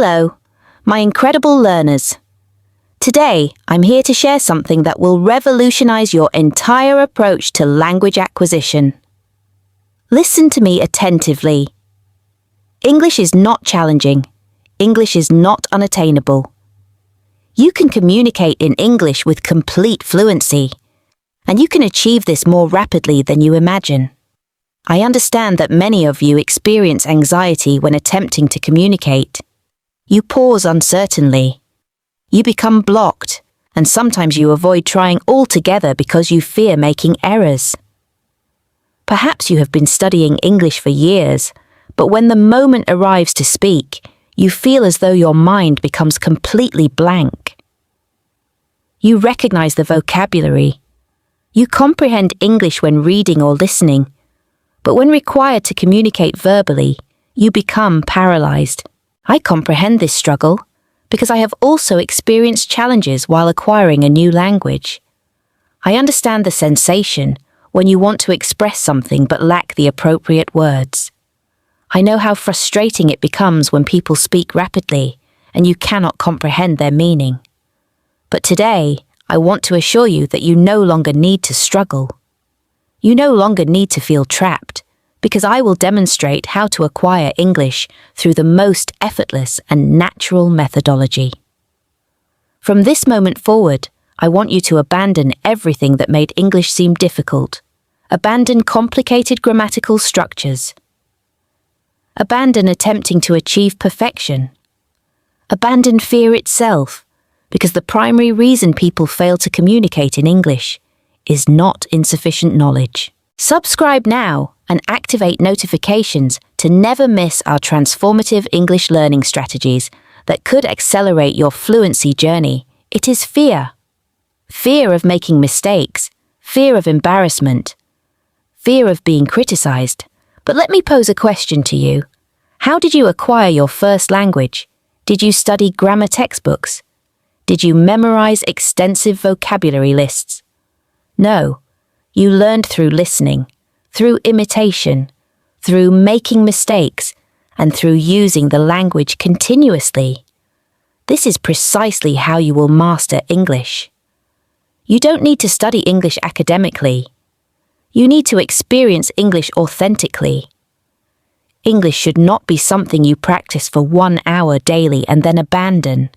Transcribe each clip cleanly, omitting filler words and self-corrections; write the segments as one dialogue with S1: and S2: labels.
S1: Hello, my incredible learners. Today, I'm here to share something that will revolutionize your entire approach to language acquisition. Listen to me attentively. English is not challenging. English is not unattainable. You can communicate in English with complete fluency, and you can achieve this more rapidly than you imagine. I understand that many of you experience anxiety when attempting to communicate. You pause uncertainly. You become blocked, and sometimes you avoid trying altogether because you fear making errors. Perhaps you have been studying English for years, but when the moment arrives to speak, you feel as though your mind becomes completely blank. You recognize the vocabulary. You comprehend English when reading or listening, but when required to communicate verbally, you become paralyzed. I comprehend this struggle because I have also experienced challenges while acquiring a new language. I understand the sensation when you want to express something but lack the appropriate words. I know how frustrating it becomes when people speak rapidly and you cannot comprehend their meaning. But today, I want to assure you that you no longer need to struggle. You no longer need to feel trapped, because I will demonstrate how to acquire English through the most effortless and natural methodology. From this moment forward, I want you to abandon everything that made English seem difficult. Abandon complicated grammatical structures. Abandon attempting to achieve perfection. Abandon fear itself, because the primary reason people fail to communicate in English is not insufficient knowledge. Subscribe now and activate notifications to never miss our transformative English learning strategies that could accelerate your fluency journey. It is fear. Fear of making mistakes, fear of embarrassment, fear of being criticized. But let me pose a question to you. How did you acquire your first language? Did you study grammar textbooks? Did you memorize extensive vocabulary lists? No, you learned through listening, through imitation, through making mistakes, and through using the language continuously. This is precisely how you will master English. You don't need to study English academically. You need to experience English authentically. English should not be something you practice for 1 hour daily and then abandon.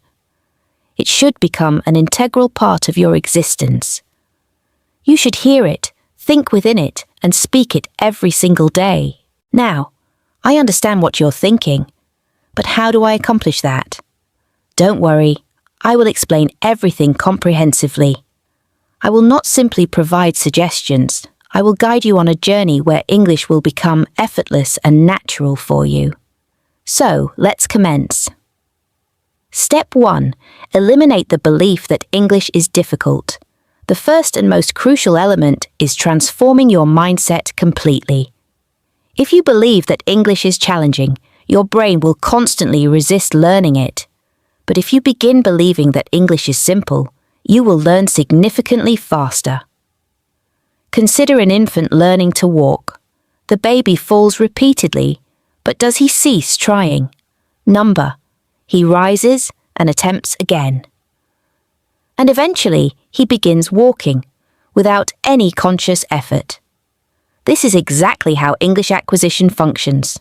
S1: It should become an integral part of your existence. You should hear it, think within it, and speak it every single day. Now, I understand what you're thinking, but how do I accomplish that? Don't worry, I will explain everything comprehensively. I will not simply provide suggestions. I will guide you on a journey where English will become effortless and natural for you. So, let's commence. Step 1. Eliminate the belief that English is difficult. The first and most crucial element is transforming your mindset completely. If you believe that English is challenging, your brain will constantly resist learning it. But if you begin believing that English is simple, you will learn significantly faster. Consider an infant learning to walk. The baby falls repeatedly, but does he cease trying? Number. He rises and attempts again. And eventually, he begins walking, without any conscious effort. This is exactly how English acquisition functions.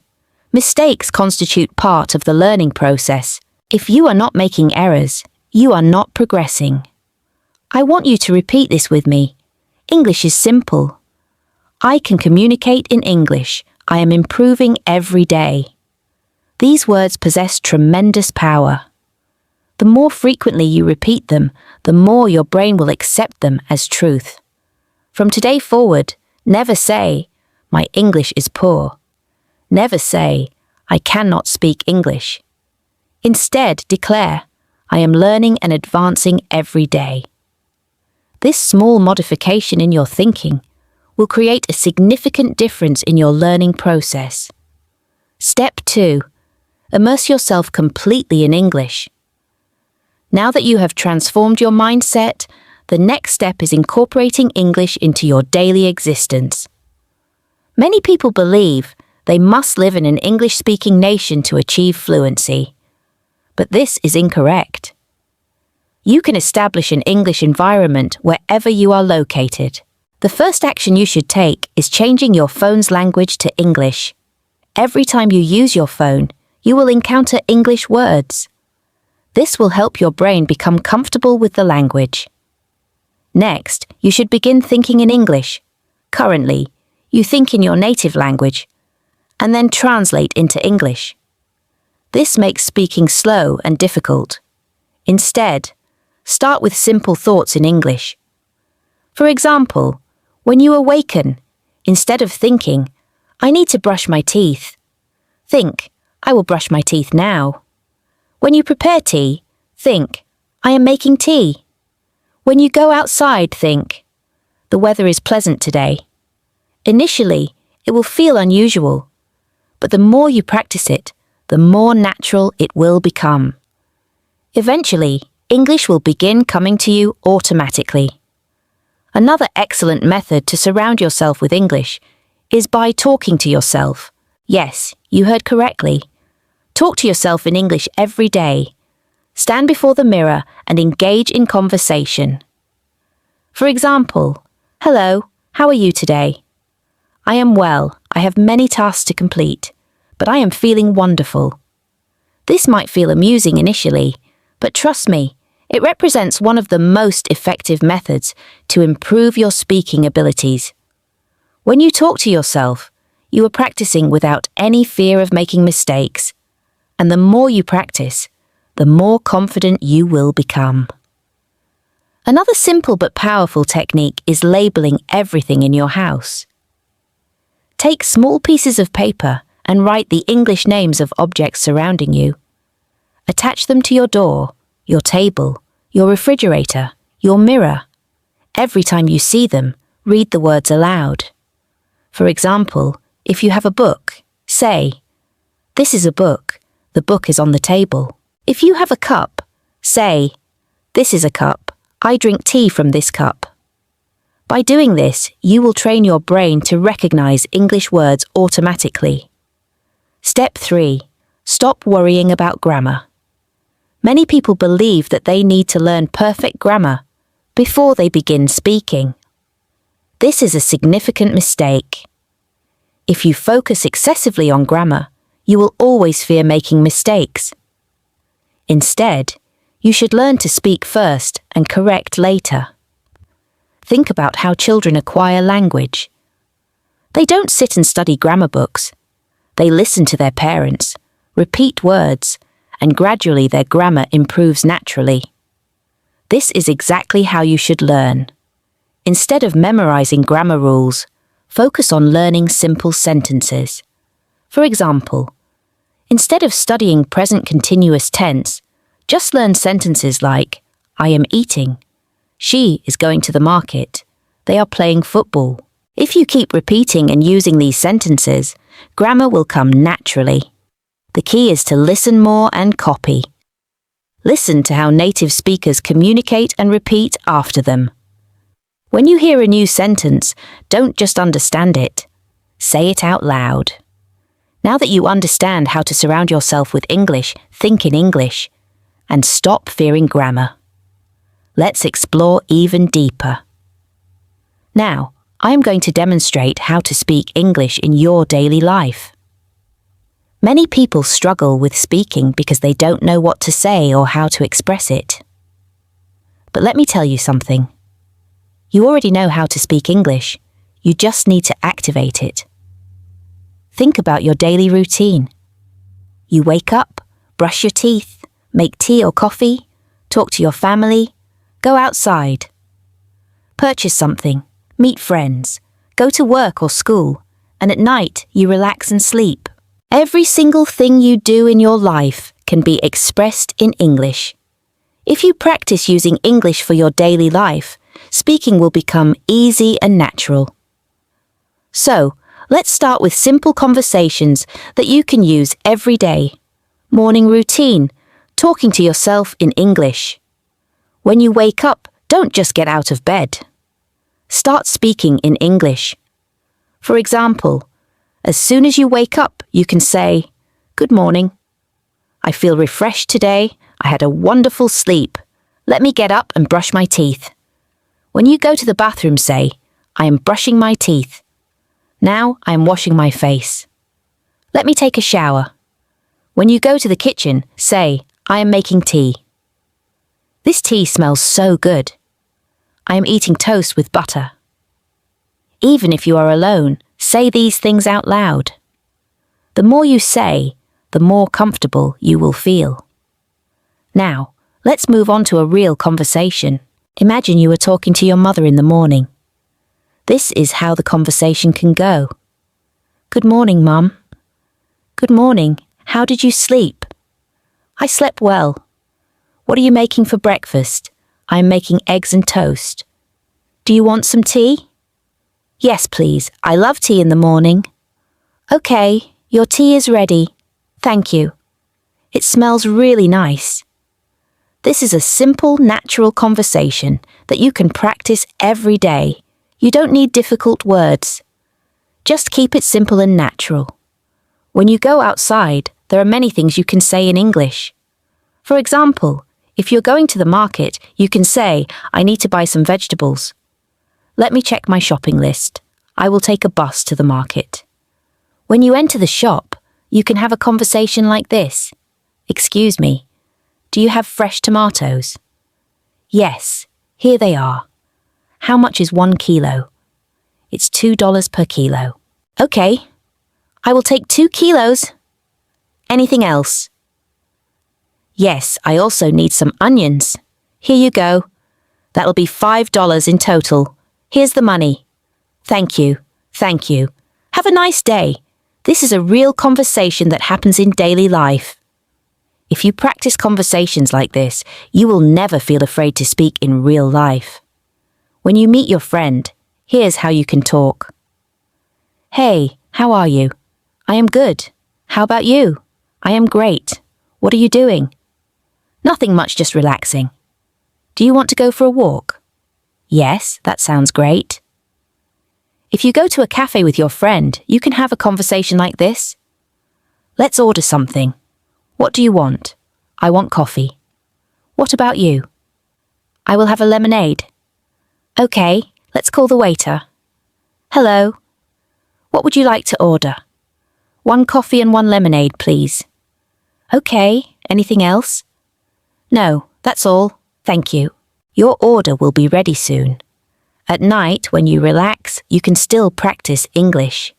S1: Mistakes constitute part of the learning process. If you are not making errors, you are not progressing. I want you to repeat this with me. English is simple. I can communicate in English. I am improving every day. These words possess tremendous power. The more frequently you repeat them, the more your brain will accept them as truth. From today forward, never say, "My English is poor." Never say, "I cannot speak English." Instead, declare, "I am learning and advancing every day." This small modification in your thinking will create a significant difference in your learning process. Step 2. Immerse yourself completely in English. Now that you have transformed your mindset, the next step is incorporating English into your daily existence. Many people believe they must live in an English-speaking nation to achieve fluency. but this is incorrect. You can establish an English environment wherever you are located. The first action you should take is changing your phone's language to English. Every time you use your phone, you will encounter English words. This will help your brain become comfortable with the language. Next, you should begin thinking in English. Currently, you think in your native language, and then translate into English. This makes speaking slow and difficult. Instead, start with simple thoughts in English. For example, when you awaken, instead of thinking, "I need to brush my teeth," think, "I will brush my teeth now." When you prepare tea, think, "I am making tea." When you go outside, think, "The weather is pleasant today." Initially, it will feel unusual, but the more you practice it, the more natural it will become. Eventually, English will begin coming to you automatically. Another excellent method to surround yourself with English is by talking to yourself. Yes, you heard correctly. Talk to yourself in English every day. Stand before the mirror and engage in conversation. For example, "Hello, how are you today?" "I am well. I have many tasks to complete, but I am feeling wonderful." This might feel amusing initially, but trust me, it represents one of the most effective methods to improve your speaking abilities. When you talk to yourself, you are practicing without any fear of making mistakes, and the more you practice, the more confident you will become. Another simple but powerful technique is labeling everything in your house. Take small pieces of paper and write the English names of objects surrounding you. Attach them to your door, your table, your refrigerator, your mirror. Every time you see them, read the words aloud. For example, if you have a book, say, "This is a book. The book is on the table." If you have a cup, say, "This is a cup. I drink tea from this cup." By doing this, you will train your brain to recognize English words automatically. Step 3. Stop worrying about grammar. Many people believe that they need to learn perfect grammar before they begin speaking. This is a significant mistake. If you focus excessively on grammar, you will always fear making mistakes. Instead, you should learn to speak first and correct later. Think about how children acquire language. They don't sit and study grammar books. They listen to their parents, repeat words, and gradually their grammar improves naturally. This is exactly how you should learn. Instead of memorizing grammar rules, focus on learning simple sentences. For example, instead of studying present continuous tense, just learn sentences like, "I am eating," "She is going to the market," "They are playing football." If you keep repeating and using these sentences, grammar will come naturally. The key is to listen more and copy. Listen to how native speakers communicate and repeat after them. When you hear a new sentence, don't just understand it. Say it out loud. Now that you understand how to surround yourself with English, think in English, and stop fearing grammar. Let's explore even deeper. Now, I am going to demonstrate how to speak English in your daily life. Many people struggle with speaking because they don't know what to say or how to express it. But let me tell you something. You already know how to speak English. You just need to activate it. Think about your daily routine. You wake up, brush your teeth, make tea or coffee, talk to your family, go outside, purchase something, meet friends, go to work or school, and at night you relax and sleep. Every single thing you do in your life can be expressed in English. If you practice using English for your daily life, speaking will become easy and natural. So, let's start with simple conversations that you can use every day. Morning routine, talking to yourself in English. When you wake up, don't just get out of bed. Start speaking in English. For example, as soon as you wake up, you can say, "Good morning." I feel refreshed today. I had a wonderful sleep. Let me get up and brush my teeth. When you go to the bathroom, say, I am brushing my teeth. Now I am washing my face. Let me take a shower. When you go to the kitchen, say, I am making tea. This tea smells so good. I am eating toast with butter. Even if you are alone, say these things out loud. The more you say, the more comfortable you will feel. Now, let's move on to a real conversation. Imagine you are talking to your mother in the morning. This is how the conversation can go. Good morning, Mum. Good morning. How did you sleep? I slept well. What are you making for breakfast? I am making eggs and toast. Do you want some tea? Yes, please. I love tea in the morning. Okay, your tea is ready. Thank you. It smells really nice. This is a simple, natural conversation that you can practice every day. You don't need difficult words. Just keep it simple and natural. When you go outside, there are many things you can say in English. For example, if you're going to the market, you can say, I need to buy some vegetables. Let me check my shopping list. I will take a bus to the market. When you enter the shop, you can have a conversation like this. Excuse me, do you have fresh tomatoes? Yes, here they are. How much is 1 kilo? It's $2 per kilo. Okay, I will take 2 kilos. Anything else? Yes, I also need some onions. Here you go. That'll be $5 in total. Here's the money. Thank you. Thank you. Have a nice day. This is a real conversation that happens in daily life. If you practice conversations like this, you will never feel afraid to speak in real life. When you meet your friend, here's how you can talk. Hey, how are you? I am good. How about you? I am great. What are you doing? Nothing much, just relaxing. Do you want to go for a walk? Yes, that sounds great. If you go to a cafe with your friend, you can have a conversation like this. Let's order something. What do you want? I want coffee. What about you? I will have a lemonade. Okay, let's call the waiter. Hello. What would you like to order? 1 coffee and 1 lemonade, please. Okay, anything else? No, that's all. Thank you. Your order will be ready soon. At night, when you relax, you can still practice English.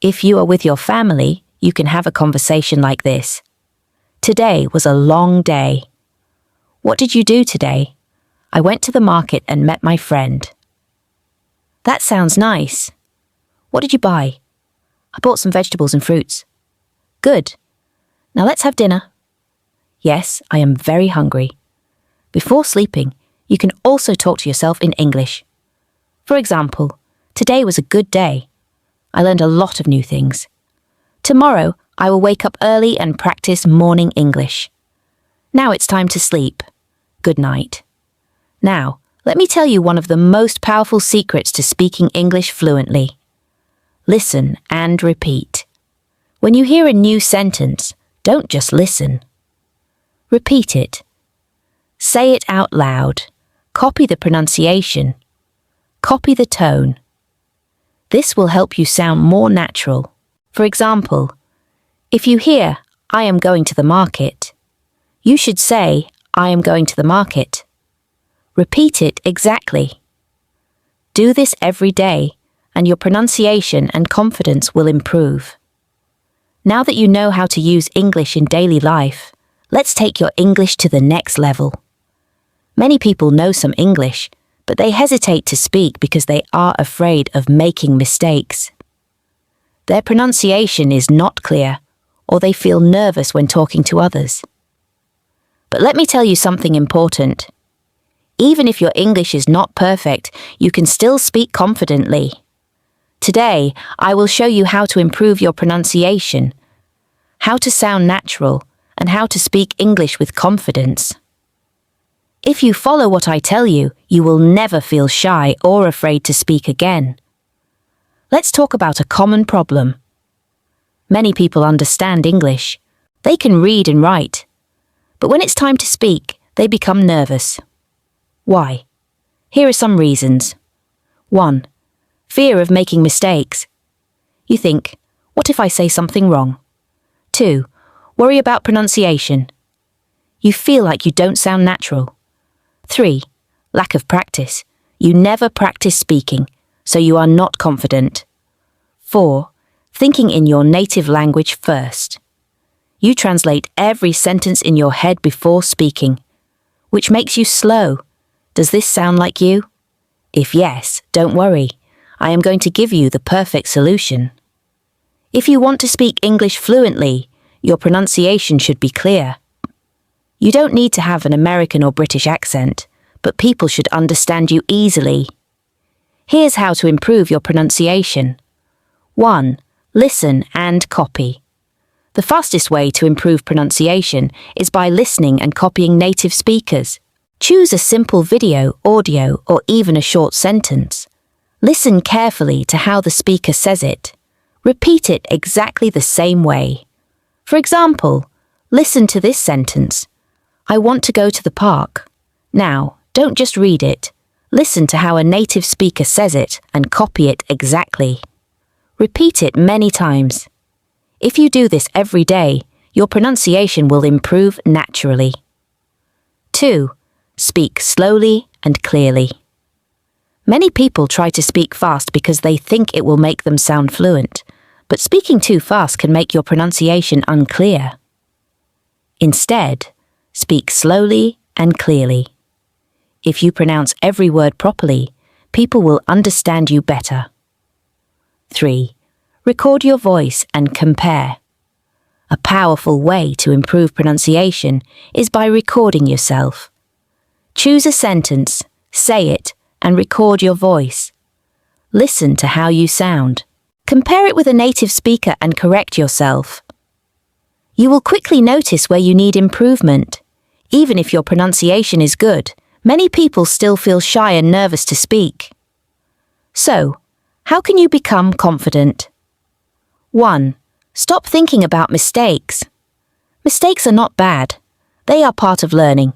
S1: If you are with your family, you can have a conversation like this. Today was a long day. What did you do today? I went to the market and met my friend. That sounds nice. What did you buy? I bought some vegetables and fruits. Good. Now let's have dinner. Yes, I am very hungry. Before sleeping, you can also talk to yourself in English. For example, today was a good day. I learned a lot of new things. Tomorrow, I will wake up early and practice morning English. Now it's time to sleep. Good night. Now, let me tell you one of the most powerful secrets to speaking English fluently. Listen and repeat. When you hear a new sentence, don't just listen. Repeat it. Say it out loud. Copy the pronunciation. Copy the tone. This will help you sound more natural. For example, if you hear, I am going to the market, you should say, I am going to the market. Repeat it exactly. Do this every day, and your pronunciation and confidence will improve. Now that you know how to use English in daily life, let's take your English to the next level. Many people know some English, but they hesitate to speak because they are afraid of making mistakes. Their pronunciation is not clear, or they feel nervous when talking to others. But let me tell you something important. Even if your English is not perfect, you can still speak confidently. Today, I will show you how to improve your pronunciation, how to sound natural, and how to speak English with confidence. If you follow what I tell you, you will never feel shy or afraid to speak again. Let's talk about a common problem. Many people understand English, They can read and write. But when it's time to speak, they become nervous. Why? Here are some reasons. 1. Fear of making mistakes. You think, what if I say something wrong? 2. Worry about pronunciation. You feel like you don't sound natural. 3. Lack of practice. You never practice speaking, so you are not confident. 4. Thinking in your native language first. You translate every sentence in your head before speaking, which makes you slow. Does this sound like you? If yes, don't worry. I am going to give you the perfect solution. If you want to speak English fluently, your pronunciation should be clear. You don't need to have an American or British accent, but people should understand you easily. Here's how to improve your pronunciation. 1. Listen and copy. The fastest way to improve pronunciation is by listening and copying native speakers. Choose a simple video, audio, or even a short sentence. Listen carefully to how the speaker says it. Repeat it exactly the same way. For example, listen to this sentence. I want to go to the park. Now, don't just read it. Listen to how a native speaker says it and copy it exactly. Repeat it many times. If you do this every day, your pronunciation will improve naturally. 2. Speak slowly and clearly. Many people try to speak fast because they think it will make them sound fluent, but speaking too fast can make your pronunciation unclear. Instead, speak slowly and clearly. If you pronounce every word properly, people will understand you better. 3. Record your voice and compare. A powerful way to improve pronunciation is by recording yourself. Choose a sentence, say it, and record your voice. Listen to how you sound. Compare it with a native speaker and correct yourself. You will quickly notice where you need improvement. Even if your pronunciation is good, many people still feel shy and nervous to speak. So, how can you become confident? 1. Stop thinking about mistakes. Mistakes are not bad. They are part of learning.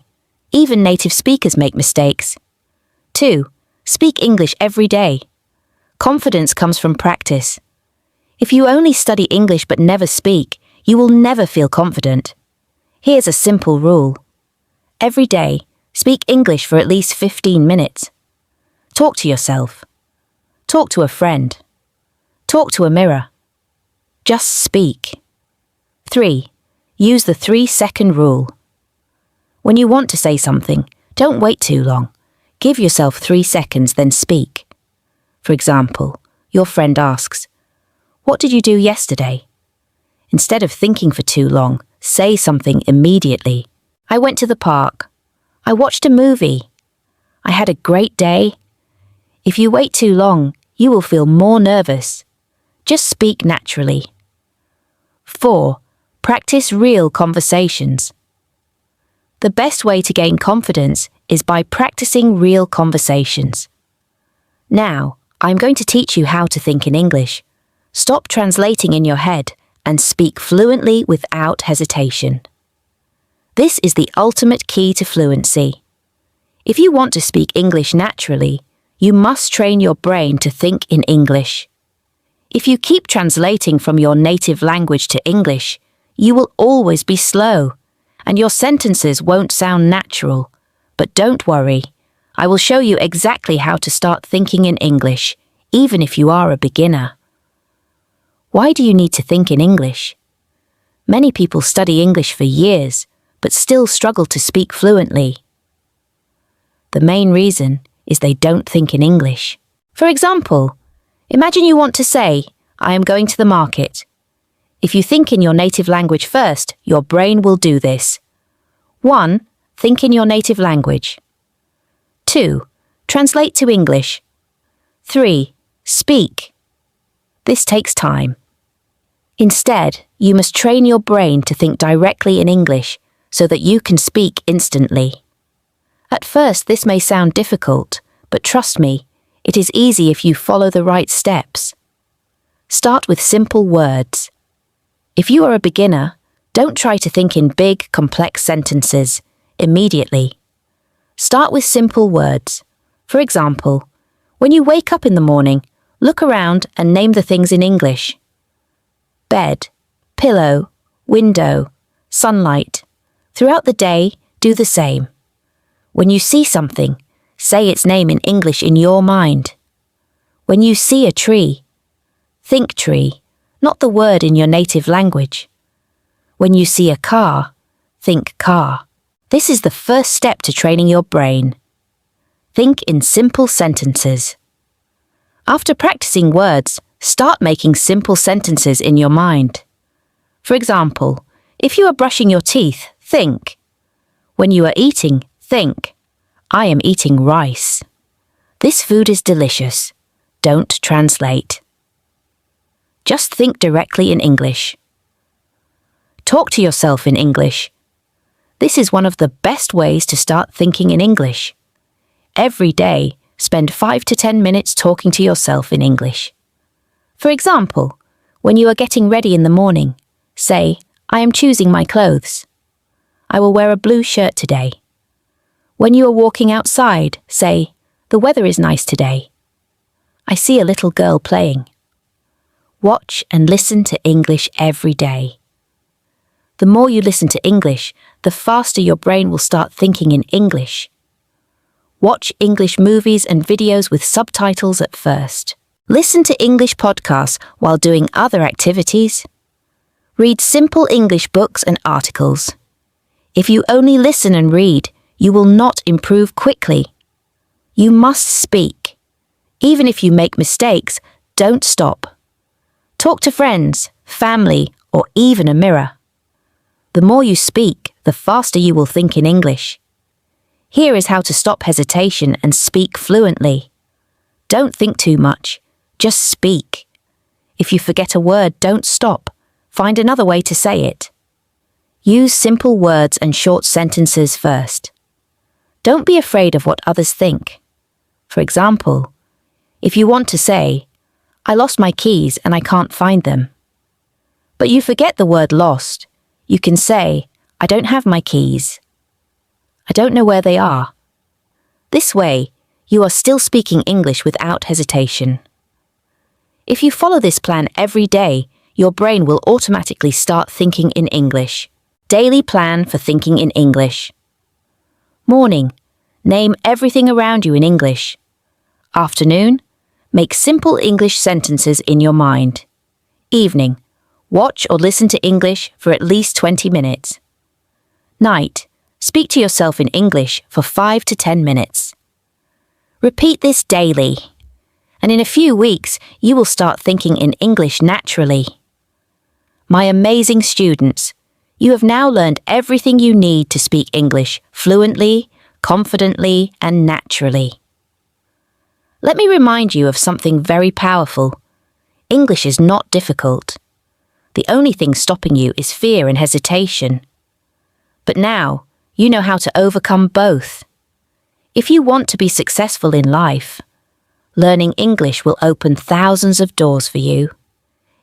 S1: Even native speakers make mistakes. 2. Speak English every day. Confidence comes from practice. If you only study English but never speak, you will never feel confident. Here's a simple rule. Every day, speak English for at least 15 minutes. Talk to yourself. Talk to a friend. Talk to a mirror. Just speak. 3. Use the 3-second rule. When you want to say something, don't wait too long. Give yourself 3 seconds, then speak. For example, your friend asks, "What did you do yesterday?" Instead of thinking for too long, say something immediately. "I went to the park. I watched a movie. I had a great day." If you wait too long, you will feel more nervous. Just speak naturally. 4. Practice real conversations. The best way to gain confidence is by practicing real conversations. Now, I'm going to teach you how to think in English. Stop translating in your head and speak fluently without hesitation. This is the ultimate key to fluency. If you want to speak English naturally, you must train your brain to think in English. If you keep translating from your native language to English, you will always be slow, and your sentences won't sound natural. But don't worry, I will show you exactly how to start thinking in English, even if you are a beginner. Why do you need to think in English? Many people study English for years, but still struggle to speak fluently. The main reason is they don't think in English. For example, imagine you want to say, "I am going to the market." If you think in your native language first, your brain will do this. 1. Think in your native language. 2. Translate to English. 3. Speak. This takes time. Instead, you must train your brain to think directly in English so that you can speak instantly. At first, this may sound difficult, but trust me, it is easy if you follow the right steps. Start with simple words. If you are a beginner, Don't try to think in big, complex sentences immediately. Start with simple words. For example, when you wake up in the morning, look around and name the things in English. Bed, pillow, window, sunlight. Throughout the day, do the same. When you see something, say its name in English in your mind. When you see a tree, think tree, not the word in your native language. When you see a car, think car. This is the first step to training your brain. Think in simple sentences. After practicing words, start making simple sentences in your mind. For example, if you are brushing your teeth, think. When you are eating, think, I am eating rice. This food is delicious. Don't translate. Just think directly in English. Talk to yourself in English. This is one of the best ways to start thinking in English. Every day, spend 5 to 10 minutes talking to yourself in English. For example, when you are getting ready in the morning, say, I am choosing my clothes. I will wear a blue shirt today. When you are walking outside, say, the weather is nice today. I see a little girl playing. Watch and listen to English every day. The more you listen to English, the faster your brain will start thinking in English. Watch English movies and videos with subtitles at first. Listen to English podcasts while doing other activities. Read simple English books and articles. If you only listen and read, you will not improve quickly. You must speak. Even if you make mistakes, don't stop. Talk to friends, family, or even a mirror. The more you speak, the faster you will think in English. Here is how to stop hesitation and speak fluently. Don't think too much. Just speak. If you forget a word, don't stop. Find another way to say it. Use simple words and short sentences first. Don't be afraid of what others think. For example, if you want to say, I lost my keys and I can't find them. But you forget the word lost. You can say, I don't have my keys. I don't know where they are. This way, you are still speaking English without hesitation. If you follow this plan every day, your brain will automatically start thinking in English. Daily plan for thinking in English. Morning, name everything around you in English. Afternoon, make simple English sentences in your mind. Evening, watch or listen to English for at least 20 minutes. Night, speak to yourself in English for 5 to 10 minutes. Repeat this daily, and in a few weeks, you will start thinking in English naturally. My amazing students, you have now learned everything you need to speak English fluently, confidently, and naturally. Let me remind you of something very powerful. English is not difficult. The only thing stopping you is fear and hesitation. But now, you know how to overcome both. If you want to be successful in life, learning English will open thousands of doors for you.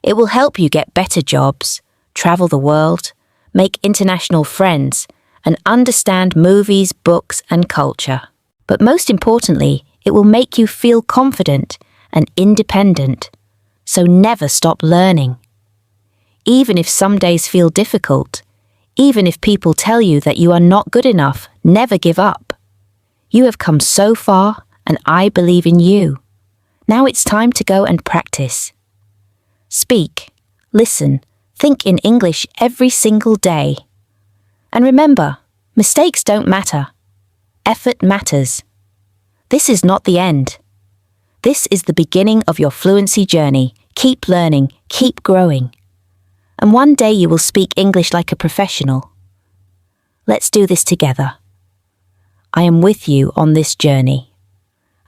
S1: It will help you get better jobs, travel the world, make international friends, and understand movies, books, and culture. But most importantly, it will make you feel confident and independent. So never stop learning. Even if some days feel difficult, even if people tell you that you are not good enough, never give up. You have come so far, and I believe in you. Now it's time to go and practice. Speak, listen, think in English every single day. And remember, mistakes don't matter. Effort matters. This is not the end. This is the beginning of your fluency journey. Keep learning, keep growing. And one day you will speak English like a professional. Let's do this together. I am with you on this journey,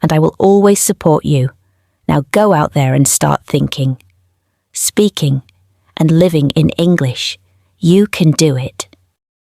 S1: and I will always support you. Now go out there and start thinking, speaking, and living in English. You can do it.